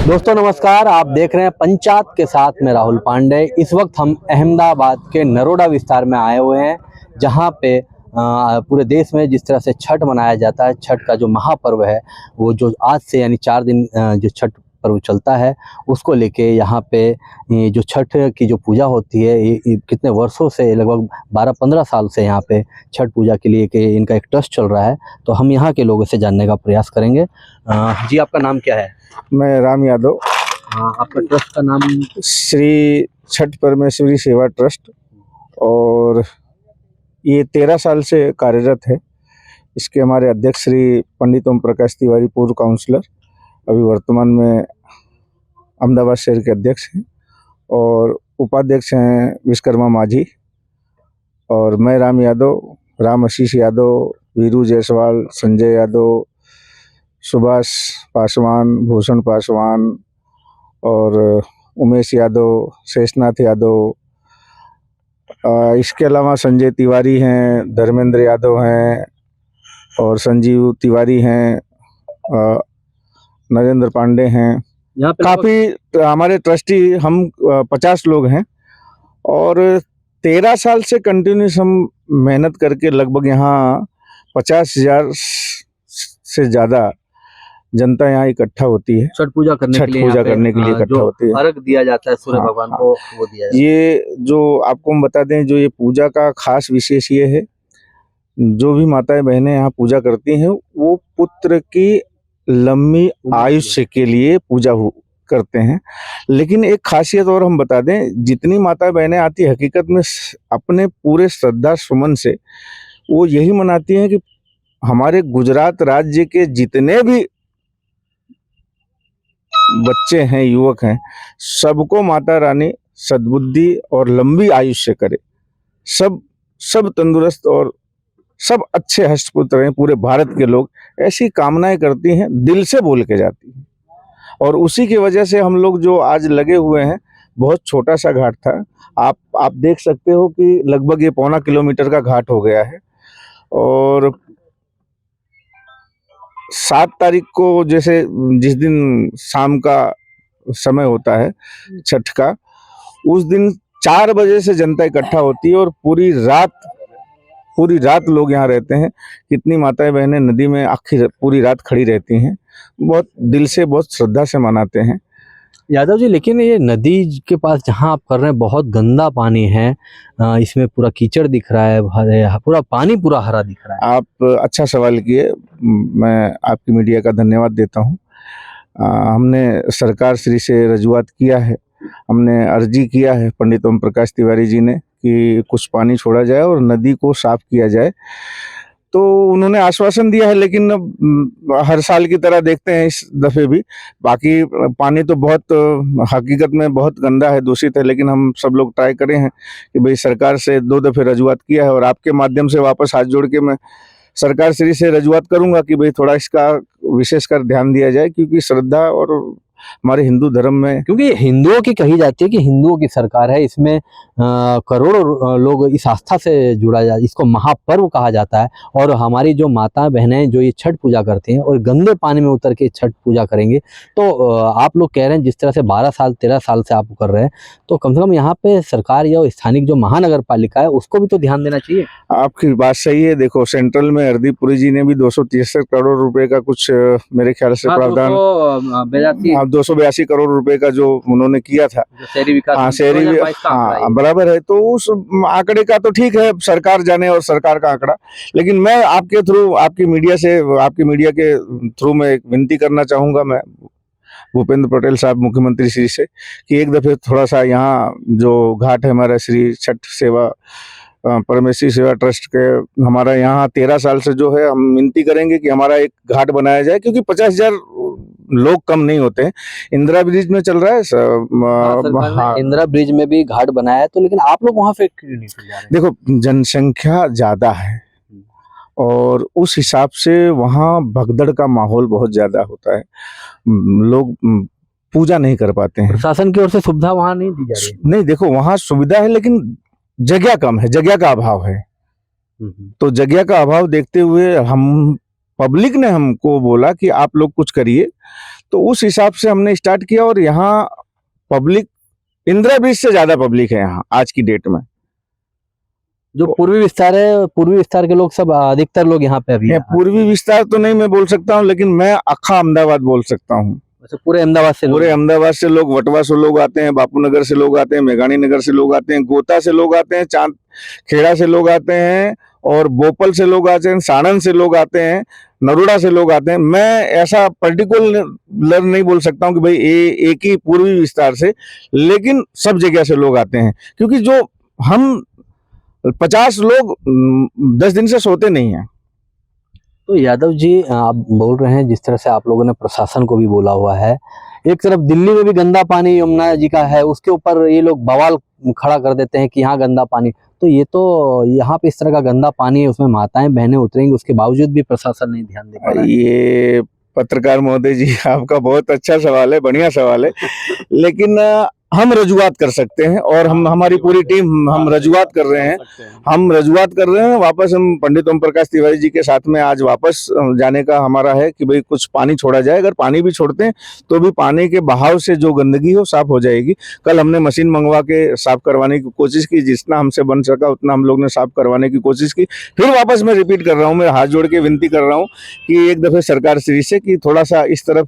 दोस्तों नमस्कार, आप देख रहे हैं पंचायत के साथ में राहुल पांडे। इस वक्त हम अहमदाबाद के नरोडा विस्तार में आए हुए हैं, जहां पे पूरे देश में जिस तरह से छठ मनाया जाता है, छठ का जो महापर्व है वो जो आज से यानी 4 दिन जो छठ पर्व चलता है, उसको लेके यहाँ पे ये जो छठ की जो पूजा होती है ये कितने वर्षों से, लगभग 12-15 साल से यहाँ पे छठ पूजा के लिए कि इनका एक ट्रस्ट चल रहा है। तो हम यहाँ के लोगों से जानने का प्रयास करेंगे। जी, आपका नाम क्या है? मैं राम यादव। आपका ट्रस्ट का नाम? श्री छठ परमेश्वरी सेवा ट्रस्ट, और ये 13 साल से कार्यरत है। इसके हमारे अध्यक्ष श्री पंडित ओम प्रकाश तिवारी, पूर्व काउंसलर, अभी वर्तमान में अहमदाबाद शहर के अध्यक्ष हैं, और उपाध्यक्ष हैं विश्वकर्मा माझी। और मैं राम यादव, राम आशीष यादव, वीरू जायसवाल, संजय यादव, सुभाष पासवान, भूषण पासवान और उमेश यादव, शेषनाथ यादव, इसके अलावा संजय तिवारी हैं, धर्मेंद्र यादव हैं और संजीव तिवारी हैं, नरेंद्र पांडे हैं। यहाँ पे काफ़ी हमारे ट्रस्टी हम 50 लोग हैं, और 13 साल से कंटिन्यूस हम मेहनत करके लगभग यहाँ 50,000 से ज़्यादा जनता यहाँ इकट्ठा होती है छठ पूजा करने के लिए। इकट्ठा होती है। अर्घ दिया जाता है सूर्य भगवान को, वो दिया जाता है। ये जो आपको हम बता दें, जो ये पूजा का खास विशेष ये है, जो भी माताएं बहनें यहाँ पूजा करती हैं वो पुत्र की लंबी आयुष्य के लिए पूजा करते हैं। लेकिन एक खासियत और हम बता दें, जितनी माताएं बहनें आती है हकीकत में अपने पूरे श्रद्धा सुमन से वो यही मनाती हैं कि हमारे गुजरात राज्य के जितने भी बच्चे हैं, युवक हैं, सबको माता रानी सद्बुद्धि और लंबी आयुष्य करे, सब तंदुरुस्त और सब अच्छे हष्टपुष्ट रहें। पूरे भारत के लोग ऐसी कामनाएं करती हैं, दिल से बोल के जाती हैं, और उसी की वजह से हम लोग जो आज लगे हुए हैं, बहुत छोटा सा घाट था, आप देख सकते हो कि लगभग ये 1.25 किलोमीटर का घाट हो गया है। और 7 तारीख को जैसे जिस दिन शाम का समय होता है छठ का, उस दिन 4 बजे से जनता इकट्ठा होती है और पूरी रात लोग यहाँ रहते हैं। कितनी माताएं बहनें नदी में आखिर पूरी रात खड़ी रहती हैं, बहुत दिल से, बहुत श्रद्धा से मनाते हैं। यादव जी, लेकिन ये नदी के पास जहाँ आप कर रहे हैं बहुत गंदा पानी है, इसमें पूरा कीचड़ दिख रहा है, पूरा पानी पूरा हरा दिख रहा है। आप अच्छा सवाल किए, मैं आपकी मीडिया का धन्यवाद देता हूँ। हमने सरकार श्री से रजूआत किया है, हमने अर्जी किया है पंडित ओम प्रकाश तिवारी जी ने कि कुछ पानी छोड़ा जाए और नदी को साफ किया जाए। तो उन्होंने आश्वासन दिया है, लेकिन हर साल की तरह देखते हैं इस दफे भी। बाकी पानी तो बहुत हकीकत में बहुत गंदा है, दूषित है, लेकिन हम सब लोग ट्राई करे हैं कि भाई सरकार से 2 दफे रजूआत किया है, और आपके माध्यम से वापस हाथ जोड़ के मैं सरकार श्री से रजूआत करूंगा कि भाई थोड़ा इसका विशेषकर ध्यान दिया जाए, क्योंकि श्रद्धा और हमारे हिंदू धर्म में, क्योंकि हिंदुओं की कही जाती है कि हिंदुओं की सरकार है, इसमें करोड़ों लोग इस आस्था से जुड़ा जाता है, इसको महापर्व कहा जाता है। और हमारी जो माता बहनें जो ये छठ पूजा करती हैं और गंदे पानी में उतर के छठ पूजा करेंगे, तो आप लोग कह रहे हैं जिस तरह से 13 साल से आप कर रहे हैं, तो कम से कम यहाँ पे सरकार या स्थानिक जो महानगर पालिका है उसको भी तो ध्यान देना चाहिए। आपकी बात सही है। देखो, सेंट्रल में हरदीप पुरी जी ने भी 263 करोड़ रुपए का कुछ मेरे ख्याल से प्रावधान, 282 करोड़ रुपए का जो उन्होंने किया था शहरी विकास, बराबर है। तो उस आंकड़े का तो ठीक है, सरकार जाने और सरकार का आंकड़ा, लेकिन मैं आपके थ्रू, आपकी मीडिया के थ्रू में एक विनती करना चाहूंगा मैं भूपेंद्र पटेल साहब, मुख्यमंत्री श्री से, कि एक दफे थोड़ा सा यहाँ जो घाट है हमारा श्री छठ सेवा परमेश्वरी सेवा ट्रस्ट के, हमारा यहाँ 13 साल से जो है, हम विनती करेंगे कि हमारा एक घाट बनाया जाए, क्योंकि 50,000 लोग कम नहीं होते हैं। इंदिरा ब्रिज में चल रहा है, इंदिरा ब्रिज में भी घाट बनाया है, तो लेकिन आप लोग वहां पे क्यों नहीं जा रहे? देखो, जनसंख्या ज्यादा है और उस हिसाब से वहाँ भगदड़ का माहौल बहुत ज्यादा होता है, लोग पूजा नहीं कर पाते हैं। प्रशासन की ओर से सुविधा वहां नहीं दी जा रही? नहीं, देखो, वहाँ सुविधा है लेकिन जगह कम है, जगह का अभाव है। तो जगह का अभाव देखते हुए हम पब्लिक ने हमको बोला कि आप लोग कुछ करिए, तो उस हिसाब से हमने स्टार्ट किया। और यहाँ पब्लिक इंदिरा ब्रिज से ज्यादा पब्लिक है यहाँ आज की डेट में। जो पूर्वी विस्तार है, पूर्वी विस्तार के लोग सब, अधिकतर लोग यहाँ पे अभी मैं पूर्वी विस्तार तो नहीं मैं बोल सकता हूँ, लेकिन मैं अखा अहमदाबाद बोल सकता हूँ। अच्छा, पूरे अहमदाबाद से पूरे अहमदाबाद से लोग, वटवा से लोग आते हैं, बापू नगर से लोग आते हैं, मेघानी नगर से लोग आते हैं, गोता से लोग आते हैं, चांद खेड़ा से लोग आते हैं, और बोपल से लोग आते हैं, साणंद से लोग आते हैं, नरोड़ा से लोग आते हैं। मैं ऐसा पर्टिकुलर नहीं बोल सकता हूँ कि भाई एक ही पूर्वी विस्तार से, लेकिन सब जगह से लोग आते हैं। क्योंकि जो हम 50 लोग 10 दिन से सोते नहीं हैं। तो यादव जी, आप बोल रहे हैं जिस तरह से आप लोगों ने प्रशासन को भी बोला हुआ है, एक तरफ दिल्ली में भी गंदा पानी यमुना जी का है, उसके ऊपर ये लोग बवाल खड़ा कर देते हैं कि यहाँ गंदा पानी। तो ये तो यहाँ पे इस तरह का गंदा पानी है, उसमें माताएं बहनें उतरेंगी, उसके बावजूद भी प्रशासन नहीं ध्यान दे पा रहा है। ये पत्रकार महोदय जी, आपका बहुत अच्छा सवाल है, बढ़िया सवाल है। लेकिन हम रजुआत कर सकते हैं, और हम हमारी पूरी टीम हम रजुआत कर रहे हैं। वापस हम पंडित ओम प्रकाश तिवारी जी के साथ में आज वापस जाने का हमारा है कि भाई कुछ पानी छोड़ा जाए। अगर पानी भी छोड़ते हैं तो भी पानी के बहाव से जो गंदगी हो साफ हो जाएगी। कल हमने मशीन मंगवा के साफ करवाने की कोशिश की, जितना हमसे बन सका उतना हम लोग ने साफ करवाने की कोशिश की। फिर वापस मैं रिपीट कर रहा हूँ, मैं हाथ जोड़ के विनती कर रहा हूँ कि एक दफे सरकार श्री से कि थोड़ा सा इस तरफ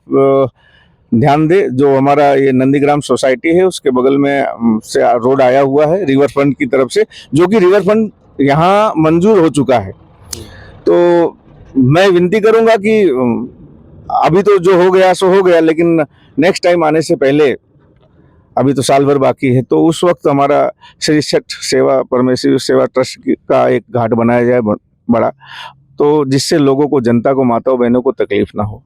ध्यान दे। जो हमारा ये नंदीग्राम सोसाइटी है उसके बगल में से रोड आया हुआ है रिवर फ्रंट की तरफ से, जो कि रिवर फ्रंट यहाँ मंजूर हो चुका है। तो मैं विनती करूंगा कि अभी तो जो हो गया सो हो गया, लेकिन नेक्स्ट टाइम आने से पहले, अभी तो साल भर बाकी है, तो उस वक्त हमारा श्री छठ सेवा परमेश्वरी सेवा ट्रस्ट का एक घाट बनाया जाए बड़ा, तो जिससे लोगों को, जनता को, माताओं बहनों को तकलीफ ना हो।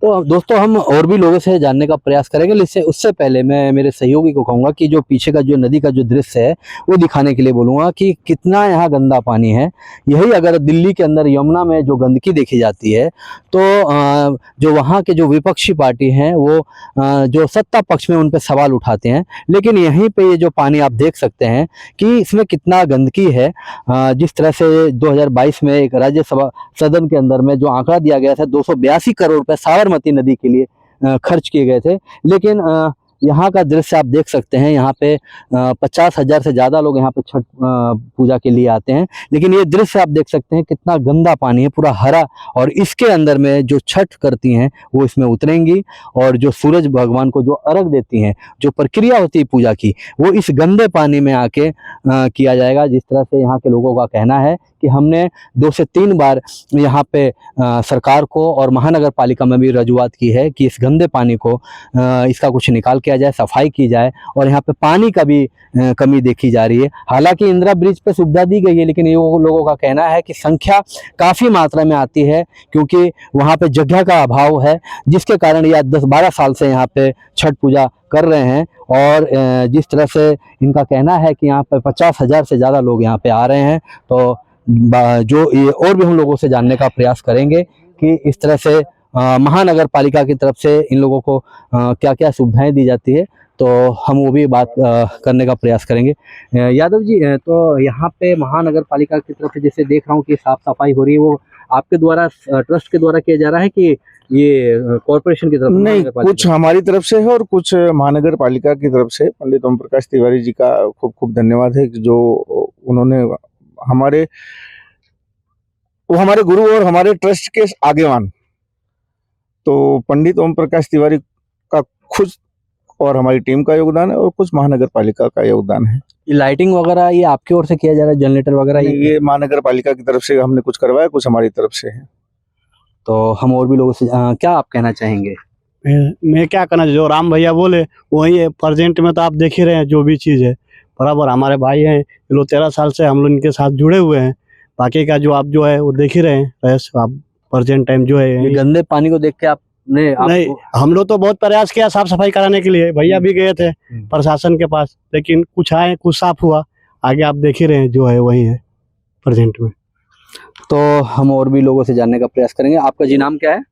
तो दोस्तों, हम और भी लोगों से जानने का प्रयास करेंगे, लेकिन उससे पहले मैं मेरे सहयोगी को कहूँगा कि जो पीछे का जो नदी का जो दृश्य है वो दिखाने के लिए बोलूँगा कि कितना यहाँ गंदा पानी है। यही अगर दिल्ली के अंदर यमुना में जो गंदगी देखी जाती है, तो जो वहाँ के जो विपक्षी पार्टी हैं वो जो सत्ता पक्ष में उन पर सवाल उठाते हैं, लेकिन यहीं पर ये जो पानी आप देख सकते हैं कि इसमें कितना गंदगी है। जिस तरह से 2022 में एक राज्यसभा सदन के अंदर में जो आंकड़ा दिया गया था 282 करोड़ रुपए साबरमती नदी के लिए खर्च किए गए थे, लेकिन यहाँ का दृश्य आप देख सकते हैं। यहाँ पे 50,000 से ज़्यादा लोग यहाँ पे छठ पूजा के लिए आते हैं, लेकिन ये दृश्य आप देख सकते हैं कितना गंदा पानी है, पूरा हरा। और इसके अंदर में जो छठ करती हैं वो इसमें उतरेंगी, और जो सूरज भगवान को जो अर्घ देती हैं, जो प्रक्रिया होती है पूजा की, वो इस गंदे पानी में आके किया जाएगा। जिस तरह से यहाँ के लोगों का कहना है कि हमने 2 से 3 बार यहाँ पे सरकार को और महानगर पालिका में भी रजूआत की है कि इस गंदे पानी को इसका कुछ निकाल किया जाए, सफाई की जाए, और यहाँ पे पानी का भी कमी देखी जा रही है। हालांकि इंदिरा ब्रिज पे सुविधा दी गई है, लेकिन ये लोगों का कहना है कि संख्या काफ़ी मात्रा में आती है, क्योंकि वहाँ पे जगह का अभाव है, जिसके कारण ये 10-12 साल से यहाँ पे छठ पूजा कर रहे हैं। और जिस तरह से इनका कहना है कि यहाँ पे 50,000 से ज़्यादा लोग यहाँ पे आ रहे हैं, तो जो ये और भी हम लोगों से जानने का प्रयास करेंगे कि इस तरह से महानगर पालिका की तरफ से इन लोगों को क्या क्या सुविधाएं दी जाती है, तो हम वो भी बात करने का प्रयास करेंगे। यादव जी, तो यहाँ पे महानगर पालिका की तरफ से जैसे देख रहा हूँ कि साफ सफाई हो रही है, वो आपके द्वारा, ट्रस्ट के द्वारा किया जा रहा है कि ये कॉर्पोरेशन की तरफ? नहीं, कुछ हमारी तरफ से है और कुछ महानगर पालिका की तरफ से। पंडित ओम प्रकाश तिवारी जी का खूब खूब धन्यवाद है कि जो उन्होंने वो हमारे गुरु और हमारे ट्रस्ट के आगेवान। तो पंडित ओम प्रकाश तिवारी का खुद और हमारी टीम का योगदान है, और कुछ महानगर पालिका का योगदान है। ये लाइटिंग वगैरह ये आपकी ओर से किया जा रहा है, जनरेटर वगैरह? ये महानगर पालिका की तरफ से हमने कुछ करवाया, कुछ हमारी तरफ से है। तो हम और भी लोगों से क्या आप कहना चाहेंगे? मैं क्या कहना, जो राम भैया बोले वही है। प्रेजेंट में तो आप देख ही रहे हैं, जो भी चीज़ है बराबर। हमारे भाई हैं, ये लोग 13 साल से हम लोग इनके साथ जुड़े हुए हैं। बाकी का जो आप जो है वो देख ही रहे हैं। आप प्रेजेंट टाइम जो है ये गंदे पानी को देख के नहीं, हम लोग तो बहुत प्रयास किया साफ सफाई कराने के लिए। भैया भी गए थे प्रशासन के पास, लेकिन कुछ आए, कुछ साफ हुआ। आगे आप देख ही रहे हैं, जो है वही है प्रेजेंट में। तो हम और भी लोगों से जानने का प्रयास करेंगे। आपका जी नाम क्या है?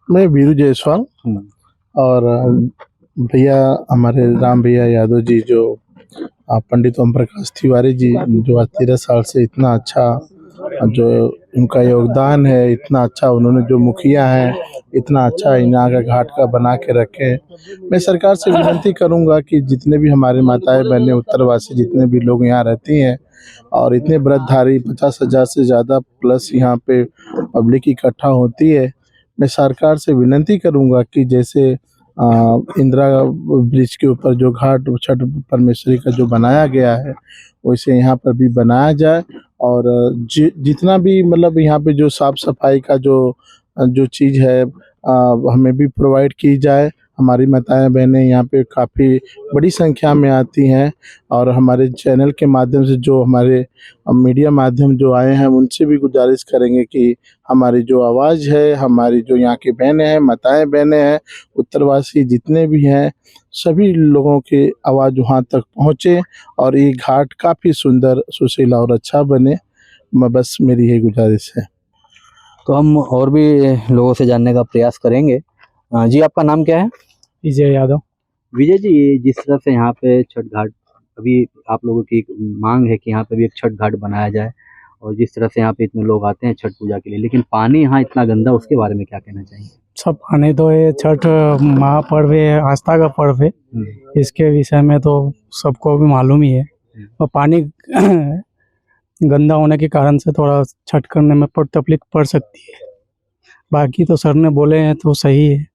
मैं वीरू जायसवाल। और भैया हमारे राम भैया यादव जी, जो पंडित ओम प्रकाश तिवारी जी, जो आज 13 साल से इतना अच्छा जो उनका योगदान है, इतना अच्छा उन्होंने जो मुखिया हैं इतना अच्छा यहाँ का घाट का बना के रखे हैं। मैं सरकार से विनती करूँगा कि जितने भी हमारे माताएं बहनें उत्तरवासी जितने भी लोग यहाँ रहती हैं और इतने व्रतधारी 50,000 से ज़्यादा प्लस यहाँ पे पब्लिक इकट्ठा होती है, मैं सरकार से विनती करूँगा कि जैसे इंदिरा ब्रिज के ऊपर जो घाट छठ परमेश्वरी का जो बनाया गया है वैसे यहाँ पर भी बनाया जाए और जितना भी मतलब यहाँ पे जो साफ सफाई का जो चीज़ है हमें भी प्रोवाइड की जाए। हमारी माताएं बहनें यहाँ पे काफ़ी बड़ी संख्या में आती हैं और हमारे चैनल के माध्यम से जो हमारे मीडिया माध्यम जो आए हैं उनसे भी गुजारिश करेंगे कि हमारी जो आवाज़ है, हमारी जो यहाँ की बहनें हैं, माताएं बहनें हैं, उत्तरवासी जितने भी हैं, सभी लोगों की आवाज़ वहाँ तक पहुँचे और ये घाट काफ़ी सुंदर, सुशील और अच्छा बने। बस मेरी यही गुजारिश है। तो हम और भी लोगों से जानने का प्रयास करेंगे। जी, आपका नाम क्या है? विजय यादव। विजय जी, ये जिस तरह से यहाँ पे छठ घाट, अभी आप लोगों की मांग है कि यहाँ पे भी एक छठ घाट बनाया जाए और जिस तरह से यहाँ पे इतने लोग आते हैं छठ पूजा के लिए, लेकिन पानी यहाँ इतना गंदा, उसके बारे में क्या कहना चाहिए? सब पानी तो ये छठ महापर्व है, आस्था का पर्व है, इसके विषय में तो सबको भी मालूम ही है। और पानी गंदा होने के कारण से थोड़ा छठ करने में तकलीफ पड़ सकती है। बाकी तो सर ने बोले हैं तो सही है।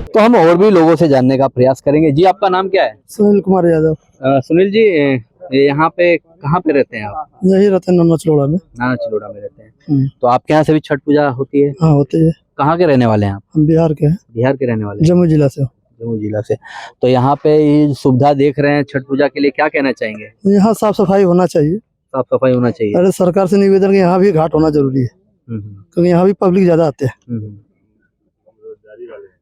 तो हम और भी लोगों से जानने का प्रयास करेंगे। जी, आपका नाम क्या है? सुनील कुमार यादव। सुनील जी, यहाँ पे कहाँ पे रहते हैं आप? यही रहते हैं नाना चलोड़ा में। नाना चलोड़ा में रहते हैं। तो आपके यहाँ से भी छठ पूजा होती है? हाँ, होती है। कहाँ के रहने वाले हैं आप? हम बिहार के हैं। बिहार के रहने वाले हैं? जम्मू जिला से। जम्मू जिला से। तो यहाँ पे ये सुविधा देख रहे हैं छठ पूजा के लिए, क्या कहना चाहेंगे? यहाँ साफ सफाई होना चाहिए। साफ सफाई होना चाहिए। अरे सरकार से निवेदन कि यहाँ भी घाट होना जरूरी है, क्योंकि यहाँ भी पब्लिक ज्यादा आते हैं।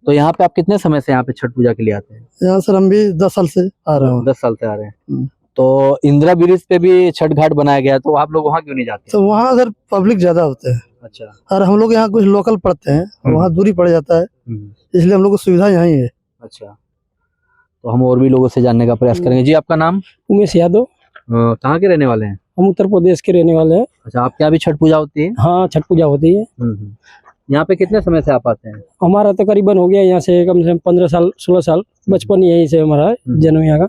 तो यहाँ पे आप कितने समय से यहाँ पे छठ पूजा के लिए आते हैं? यहाँ सर हम भी 10 साल से आ रहे हैं। 10 साल से आ रहे हैं। तो इंदिरा ब्रिज पे भी छठ घाट बनाया गया, तो आप लोग वहाँ क्यों नहीं जाते? तो वहाँ सर पब्लिक ज्यादा होते हैं। अच्छा। और हम लोग यहाँ कुछ लोकल पढ़ते हैं, वहाँ दूरी पड़ जाता है, इसलिए हम लोग को सुविधा यहाँ ही है। अच्छा, तो हम और भी लोगों से जानने का प्रयास करेंगे। जी, आपका नाम? उमेश यादव। कहाँ के रहने वाले हैं? हम उत्तर प्रदेश के रहने वाले हैं। अच्छा, आपके यहाँ भी छठ पूजा होती है? हाँ, छठ पूजा होती है। यहाँ पे कितने समय से आप आते हैं? हमारा तकरीबन हो गया यहाँ से कम से कम 15 साल 16 साल, बचपन यहीं से हमारा जन्म यहाँ का।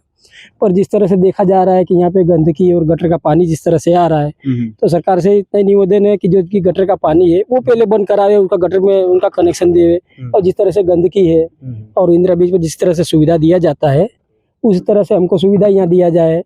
पर जिस तरह से देखा जा रहा है कि यहाँ पे गंदगी और गटर का पानी जिस तरह से आ रहा है, तो सरकार से इतना निवेदन है कि जो कि गटर का पानी है वो पहले बंद करावे, उनका गटर में उनका कनेक्शन देवे। और जिस तरह से गंदगी है और इंदिरा ब्रिज में जिस तरह से सुविधा दिया जाता है उस तरह से हमको सुविधा यहाँ दिया जाए।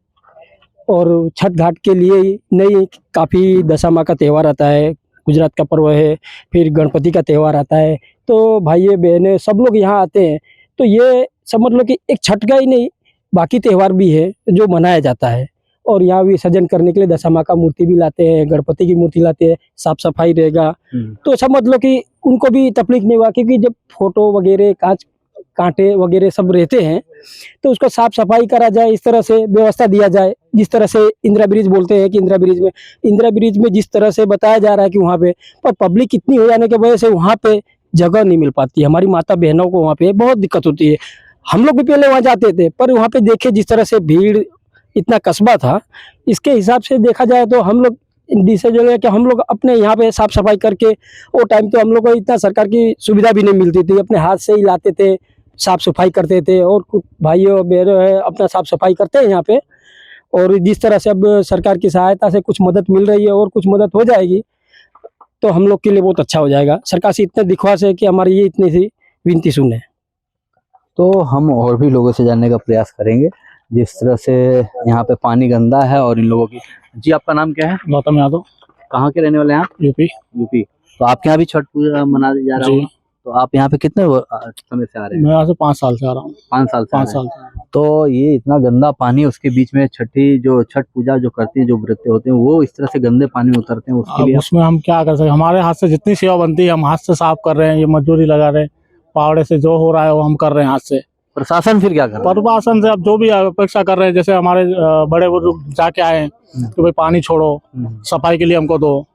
और छठ घाट के लिए नई काफ़ी दशा माँ का त्यौहार आता है, गुजरात का पर्व है, फिर गणपति का त्यौहार आता है, तो भाइयों बहनें सब लोग यहाँ आते हैं। तो ये समझ लो कि एक छठ का ही नहीं, बाकी त्यौहार भी है जो मनाया जाता है। और यहाँ विसर्जन करने के लिए दशा माँ का मूर्ति भी लाते हैं, गणपति की मूर्ति लाते हैं, साफ सफाई रहेगा। तो समझ लो कि उनको भी तकलीफ नहीं हुआ, क्योंकि जब फोटो वगैरह कांटे वगैरह सब रहते हैं तो उसको साफ सफाई करा जाए, इस तरह से व्यवस्था दिया जाए। जिस तरह से इंदिरा ब्रिज बोलते हैं कि इंदिरा ब्रिज में जिस तरह से बताया जा रहा है कि वहाँ पे, पर पब्लिक इतनी हो जाने की वजह से वहाँ पे जगह नहीं मिल पाती है। हमारी माता बहनों को वहाँ पे बहुत दिक्कत होती है। हम लोग भी पहले वहाँ जाते थे, पर वहाँ पे देखे जिस तरह से भीड़, इतना कस्बा था, इसके हिसाब से देखा जाए तो हम लोग डिसीजन है कि हम लोग अपने यहाँ पे साफ सफाई करके, वो टाइम तो हम लोग को इतना सरकार की सुविधा भी नहीं मिलती थी, अपने हाथ से ही लाते थे, साफ सफाई करते थे। और कुछ भाइयों बहनों है अपना साफ सफाई करते हैं यहाँ पे। और जिस तरह से अब सरकार की सहायता से कुछ मदद मिल रही है और कुछ मदद हो जाएगी तो हम लोग के लिए बहुत अच्छा हो जाएगा। सरकार से इतना दिखवास है कि हमारी ये इतनी सी विनती सुने। तो हम और भी लोगों से जानने का प्रयास करेंगे। जिस तरह से यहाँ पे पानी गंदा है और इन लोगों की। जी, आपका नाम क्या है? गौतम यादव। कहाँ के रहने वाले हैं आप? यूपी। तो आपके यहाँ भी छठ पूजा मना जा रहा है? तो आप यहाँ पे कितने समय से आ रहे हैं? मैं यहाँ से 5 साल से आ रहा हूँ। 5 साल से? 5 साल। तो ये इतना गंदा पानी, उसके बीच में छठ पूजा जो करती है, जो व्रत होते हैं, वो इस तरह से गंदे पानी में उतरते हैं, उसके लिए उसमें हम क्या कर सकते? हमारे हाथ से जितनी सेवा बनती है हम हाथ से साफ कर रहे हैं, ये मजदूरी लगा रहे हैं, पावड़े से जो हो रहा है वो हम कर रहे हैं हाथ से। प्रशासन फिर क्या कर रहा है? प्रशासन से अब जो भी अपेक्षा कर रहे हैं, जैसे हमारे बड़े बुजुर्ग जाके आए हैं कि भाई पानी छोड़ो, सफाई के लिए हमको दो,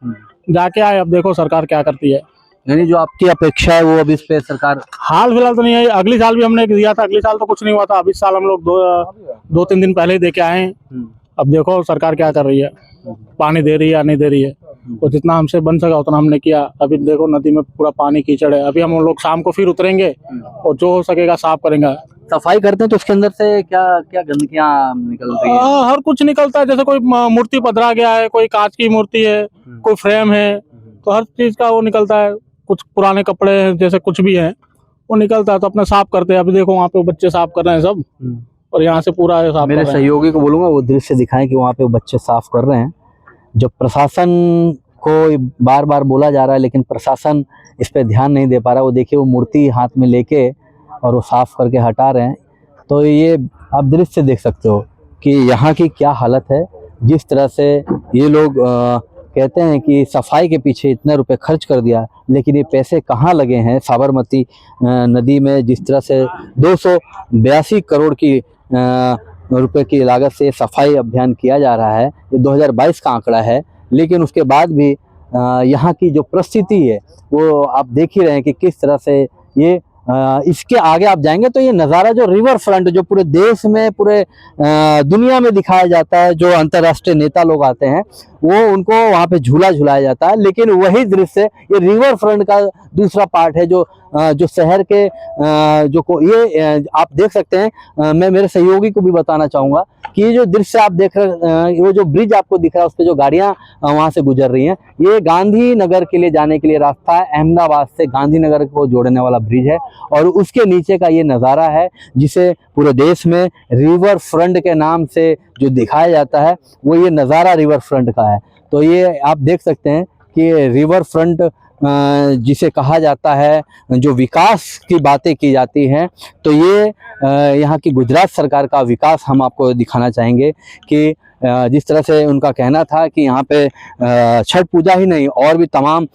जाके आए। अब देखो सरकार क्या करती है। यानी जो आपकी अपेक्षा है वो अब इस पे सरकार हाल फिलहाल तो नहीं है। अगली साल भी हमने दिया था, अगली साल तो कुछ नहीं हुआ था। अब इस साल हम लोग 2-3 दिन पहले ही दे के आए हैं। अब देखो सरकार क्या कर रही है, पानी दे रही है या नहीं दे रही है। तो जितना हमसे बन सका उतना हमने किया। अभी देखो नदी में पूरा पानी कीचड़ है। अभी हम लोग शाम को फिर उतरेंगे और जो हो सकेगा साफ करेंगे। सफाई करते हैं तो उसके अंदर से क्या क्या गंदगियां निकल रही है? हर कुछ निकलता है। जैसे कोई मूर्ति पधरा गया है, कोई कांच की मूर्ति है, कोई फ्रेम है, तो हर चीज का वो निकलता है। कुछ पुराने कपड़े हैं, जैसे कुछ भी है वो निकलता है, तो अपने साफ करते हैं। अभी देखो वहाँ पे बच्चे साफ कर रहे हैं सब, और यहाँ से पूरा साफ मेरे कर रहे हैं। सहयोगी को बोलूंगा वो दृश्य दिखाएं कि वहाँ पे वो बच्चे साफ कर रहे हैं। जब प्रशासन को बार बार बोला जा रहा है लेकिन प्रशासन इस पे ध्यान नहीं दे पा रहा। वो देखिए वो मूर्ति हाथ में लेके और वो साफ करके हटा रहे हैं। तो ये आप दृश्य देख सकते हो कि यहाँ की क्या हालत है। जिस तरह से ये लोग कहते हैं कि सफाई के पीछे इतने रुपए खर्च कर दिया, लेकिन ये पैसे कहाँ लगे हैं। साबरमती नदी में जिस तरह से 282 करोड़ की रुपए की लागत से सफाई अभियान किया जा रहा है, ये 2022 का आंकड़ा है। लेकिन उसके बाद भी यहाँ की जो परिस्थिति है वो आप देख ही रहे हैं कि किस तरह से ये इसके आगे आप जाएंगे तो ये नज़ारा जो रिवर फ्रंट जो पूरे देश में पूरे दुनिया में दिखाया जाता है, जो अंतर्राष्ट्रीय नेता लोग आते हैं वो उनको वहाँ पे झूला झुलाया जाता है। लेकिन वही दृश्य ये रिवर फ्रंट का दूसरा पार्ट है जो शहर के ये आप देख सकते हैं। मैं मेरे सहयोगी को भी बताना चाहूँगा कि ये जो दृश्य आप देख रहे हैं, वो जो ब्रिज आपको दिख रहा है उस पर जो गाड़ियाँ वहाँ से गुजर रही हैं, ये गांधीनगर के लिए जाने के लिए रास्ता है। अहमदाबाद से गांधीनगर को जोड़ने वाला ब्रिज है और उसके नीचे का ये नज़ारा है जिसे पूरे देश में रिवर फ्रंट के नाम से जो दिखाया जाता है वो ये नज़ारा रिवर फ्रंट का है। तो ये आप देख सकते हैं कि रिवर फ्रंट जिसे कहा जाता है, जो विकास की बातें की जाती हैं, तो ये यहाँ की गुजरात सरकार का विकास हम आपको दिखाना चाहेंगे कि जिस तरह से उनका कहना था कि यहाँ पे छठ पूजा ही नहीं और भी तमाम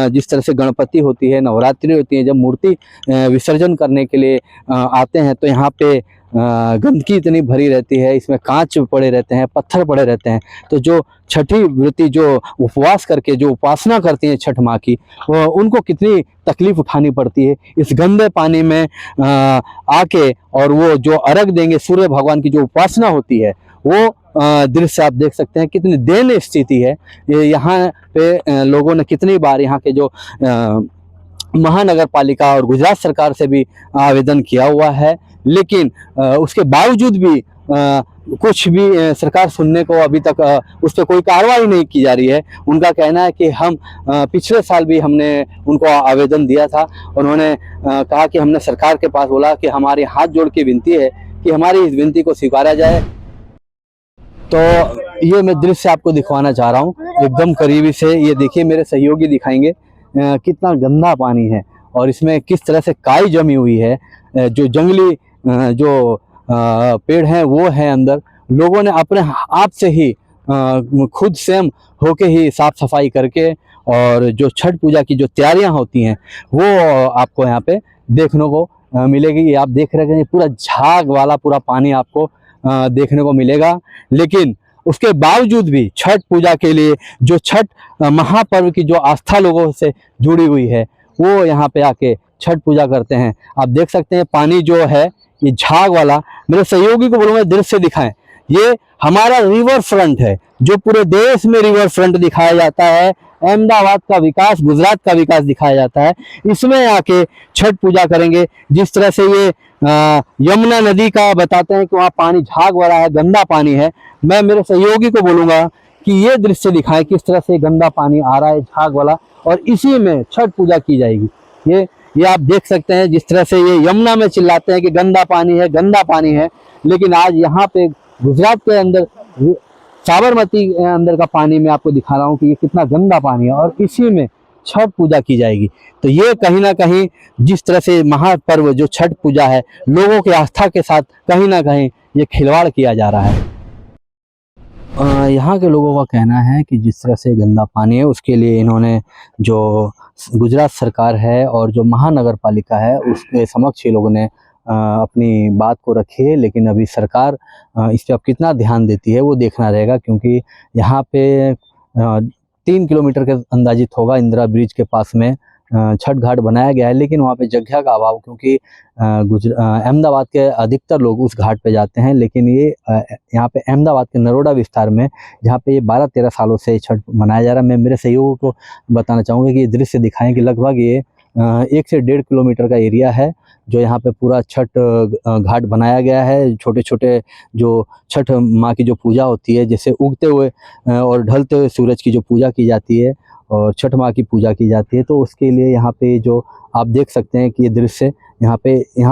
जिस तरह से गणपति होती है, नवरात्रि होती है, जब मूर्ति विसर्जन करने के लिए आते हैं तो यहाँ पे गंदगी इतनी भरी रहती है, इसमें कांच पड़े रहते हैं, पत्थर पड़े रहते हैं। तो जो छठी व्रती जो उपवास करके जो उपासना करती हैं छठ माँ की, वो उनको कितनी तकलीफ उठानी पड़ती है इस गंदे पानी में आके, और वो जो अर्घ देंगे सूर्य भगवान की जो उपासना होती है वो दृश्य आप देख सकते हैं। कितनी दयनीय स्थिति है। यहाँ पे लोगों ने कितनी बार यहाँ के जो महानगर पालिका और गुजरात सरकार से भी आवेदन किया हुआ है, लेकिन उसके बावजूद भी कुछ भी सरकार सुनने को अभी तक उस पर कोई कार्रवाई नहीं की जा रही है। उनका कहना है कि हम पिछले साल भी हमने उनको आवेदन दिया था, उन्होंने कहा कि हमने सरकार के पास बोला कि हमारे हाथ जोड़ के विनती है कि हमारी इस विनती को स्वीकारा जाए। तो ये मैं दृश्य आपको दिखवाना चाह रहा हूँ एकदम करीबी से। ये देखिए मेरे सहयोगी दिखाएंगे कितना गंदा पानी है और इसमें किस तरह से काई जमी हुई है। जो जंगली जो पेड़ हैं वो हैं अंदर। लोगों ने अपने आप से ही खुद स्वयं होके ही साफ सफाई करके और जो छठ पूजा की जो तैयारियां होती हैं वो आपको यहाँ पे देखने को मिलेगी। ये आप देख रहे हैं पूरा झाग वाला पूरा पानी आपको देखने को मिलेगा। लेकिन उसके बावजूद भी छठ पूजा के लिए जो छठ महापर्व की जो आस्था लोगों से जुड़ी हुई है वो यहाँ पे आके छठ पूजा करते हैं। आप देख सकते हैं पानी जो है ये झाग वाला। मेरे सहयोगी को बोलूँगा दृश्य दिखाएं। ये हमारा रिवर फ्रंट है जो पूरे देश में रिवर फ्रंट दिखाया जाता है। अहमदाबाद का विकास, गुजरात का विकास दिखाया जाता है। इसमें आके छठ पूजा करेंगे। जिस तरह से ये यमुना नदी का बताते हैं कि वहाँ पानी झाग वाला है, गंदा पानी है। मैं मेरे सहयोगी को बोलूँगा कि ये दृश्य दिखाएं किस तरह से गंदा पानी आ रहा है झाग वाला, और इसी में छठ पूजा की जाएगी। ये आप देख सकते हैं जिस तरह से ये यमुना में चिल्लाते हैं कि गंदा पानी है, गंदा पानी है, लेकिन आज यहाँ पे गुजरात के अंदर साबरमती के अंदर का पानी मैं आपको दिखा रहा हूँ कि ये कितना गंदा पानी है और इसी में छठ पूजा की जाएगी। तो ये कहीं ना कहीं जिस तरह से महापर्व जो छठ पूजा है लोगों की आस्था के साथ कहीं ना कहीं ये खिलवाड़ किया जा रहा है। यहाँ के लोगों का कहना है कि जिस तरह से गंदा पानी है उसके लिए इन्होंने जो गुजरात सरकार है और जो महानगर पालिका है उसके समक्ष ये लोगों ने अपनी बात को रखी है। लेकिन अभी सरकार इस पर अब कितना ध्यान देती है वो देखना रहेगा, क्योंकि यहाँ पे 3 किलोमीटर के अंदाजित होगा इंदिरा ब्रिज के पास में छठ घाट बनाया गया है, लेकिन वहाँ पे जगह का अभाव, क्योंकि अहमदाबाद के अधिकतर लोग उस घाट पे जाते हैं। लेकिन ये यहाँ पे अहमदाबाद के नरोडा विस्तार में, जहाँ पे ये 12-13 सालों से छठ मनाया जा रहा है, मैं मेरे सहयोगियों को बताना चाहूँगा कि ये दृश्य दिखाएं कि लगभग ये 1 से 1.5 किलोमीटर का एरिया है, जो यहाँ पे पूरा छठ घाट बनाया गया है। छोटे छोटे जो छठ माँ की जो पूजा होती है, जैसे उगते हुए और ढलते हुए सूरज की जो पूजा की जाती है और छठ माँ की पूजा की जाती है, तो उसके लिए यहाँ पे जो आप देख सकते हैं कि ये दृश्य यहाँ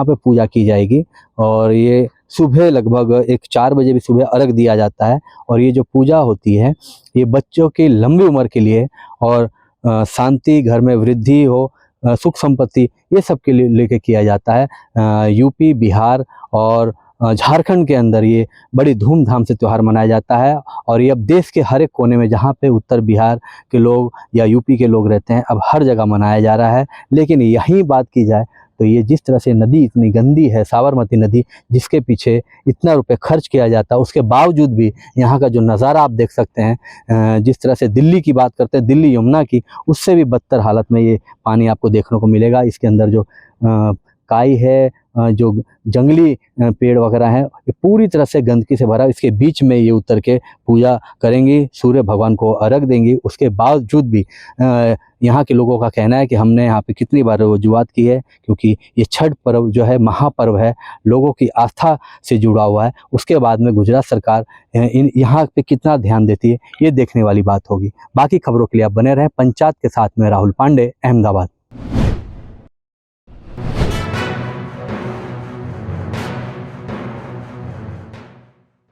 पे पूजा की जाएगी। और ये सुबह लगभग 4 बजे भी सुबह अर्घ दिया जाता है। और ये जो पूजा होती है, ये बच्चों की लंबी उम्र के लिए और शांति, घर में वृद्धि हो, सुख संपत्ति, ये सब के लिए लेके किया जाता है। यूपी, बिहार और झारखंड के अंदर ये बड़ी धूमधाम से त्यौहार मनाया जाता है। और ये अब देश के हर एक कोने में, जहाँ पे उत्तर बिहार के लोग या यूपी के लोग रहते हैं, अब हर जगह मनाया जा रहा है। लेकिन यहीं बात की जाए तो ये जिस तरह से नदी इतनी गंदी है, साबरमती नदी, जिसके पीछे इतना रुपए खर्च किया जाता है, उसके बावजूद भी यहाँ का जो नज़ारा आप देख सकते हैं, जिस तरह से दिल्ली की बात करते हैं, दिल्ली यमुना की, उससे भी बदतर हालत में ये पानी आपको देखने को मिलेगा। इसके अंदर जो काई है, जो जंगली पेड़ वगैरह हैं, ये पूरी तरह से गंदगी से भरा। इसके बीच में ये उतर के पूजा करेंगी, सूर्य भगवान को अर्घ देंगी। उसके बावजूद भी यहाँ के लोगों का कहना है कि हमने यहाँ पे कितनी बार वजूहत की है, क्योंकि ये छठ पर्व जो है महापर्व है, लोगों की आस्था से जुड़ा हुआ है। उसके बाद में गुजरात सरकार यहाँ पे कितना ध्यान देती है, ये देखने वाली बात होगी। बाकी खबरों के लिए आप बने रहें पंचायत के साथ में। राहुल पांडे, अहमदाबाद।